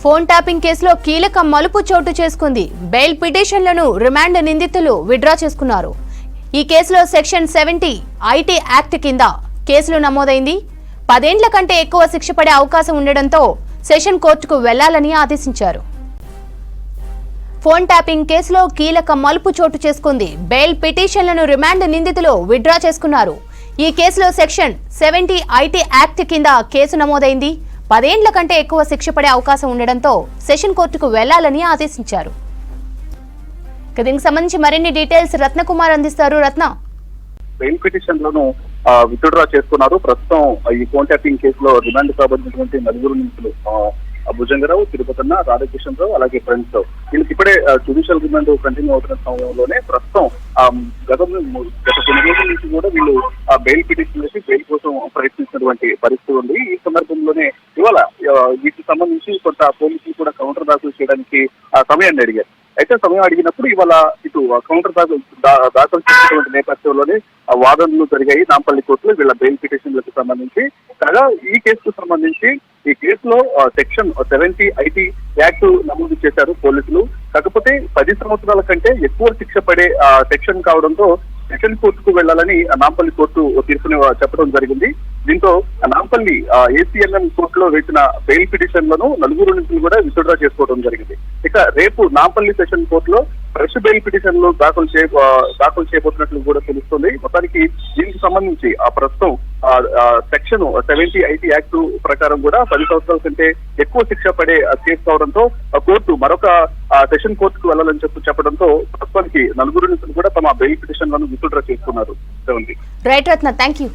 Phone tapping కేసులో కీలక మలుపు చోటు చేసుకుంది. బెయిల్ పిటిషన్లను రిమాండ్ నిందితులు విత్డ్రా చేసుకున్నారు. ఈ కేసులో సెక్షన్ 70 ఐటీ యాక్ట్ కింద కేసులు నమోదైంది. 10 ఏళ్ల కంటే ఎక్కువ శిక్ష పడే అవకాశం ఉండడంతో సెషన్ కోర్టుకు వెళ్లాలని ఆదేశించారు. ఫోన్ ట్యాపింగ్ కేసులో కీలక మలుపు చోటు చేసుకుంది. బెయిల్ పిటిషన్లను రిమాండ్ నిందితులు విత్డ్రా చేసుకున్నారు. ఈ కేసులో సెక్షన్ 70 ఐటీ యాక్ట్ కింద కేసు నమోదైంది. 10 ఏళ్ల కంటే ఎక్కువ శిక్ష పడే అవకాశం ఉండడంతో సెషన్ కోర్టుకు వెళ్లాలని ఆదేశించారు. దీనికి సంబంధించి మరిన్ని డీటెయిల్స్ రత్నకుమార్ అందిస్తారు. రత్న, బెయిల్ పిటిషన్లను విత్డ్రా చేసుకున్నారు. ప్రస్తుతం ఈ ఫోన్ ట్యాపింగ్ కేసులో రిమాండ్ కాబడినటువంటి నలుగురు నిందితులు భుజంగరావు, తిరుపతన్న, రాధాకృష్ణరావు, అలాగే ఫ్రెండ్స్ వీళ్ళకి ఇప్పుడే జ్యుడిషియల్ రిమాండ్ కంటిన్యూ అవుతున్న సమయంలోనే ప్రస్తుతం గత కొన్ని రోజుల నుంచి కూడా వీళ్ళు బెయిల్ పిటిషన్ వేసి బెయిల్ కోసం ప్రయత్నించినటువంటి పరిస్థితి ఉంది. ఈ సందర్భంలోనే ఇవాళ వీటికి సంబంధించి కొంత పోలీసులు కూడా కౌంటర్ దాఖలు చేయడానికి సమయాన్ని అడిగారు. అయితే సమయం అడిగినప్పుడు ఇవాళ ఇటు కౌంటర్ దాఖలు చేసినటువంటి నేపథ్యంలోనే వాదనలు జరిగాయి నాంపల్లి కోర్టులో వీళ్ళ బెయిల్ పిటిషన్లకు సంబంధించి. కాగా ఈ కేసుకు సంబంధించి ఈ కేసులో సెక్షన్ 70 ఐటీ యాక్ట్ నమోదు చేశారు పోలీసులు. కాకపోతే 10 సంవత్సరాల కంటే ఎక్కువ శిక్ష పడే సెక్షన్ కావడంతో సెషన్ కోర్టుకు వెళ్లాలని నాంపల్లి కోర్టు తీర్పుని చెప్పడం జరిగింది. దీంతో నాంపల్లి ఏసీఎల్ఎం కోర్టులో వేసిన బెయిల్ పిటిషన్లను నలుగురు నుంచి కూడా విత్డ్రా చేసుకోవడం జరిగింది. ఇక రేపు నాంపల్లి సెషన్ కోర్టులో ఫ్రెష్ బెయిల్ పిటిషన్లు దాఖలు చేయబోతున్నట్లు కూడా తెలుస్తుంది. మొత్తానికి దీనికి సంబంధించి ప్రస్తుతం సెక్షన్ 70 ఐటీ యాక్ట్ ప్రకారం కూడా 10 సంవత్సరాల కంటే ఎక్కువ శిక్ష పడే కేసు కావడంతో కోర్టు మరొక సెషన్ కోర్టుకు వెళ్లాలని చెప్పడంతో ప్రస్తుతానికి నలుగురు నుంచి కూడా తమ బెయిల్ పిటిషన్లను విత్డ్రా చేసుకున్నారు. Right Ratna, thank you.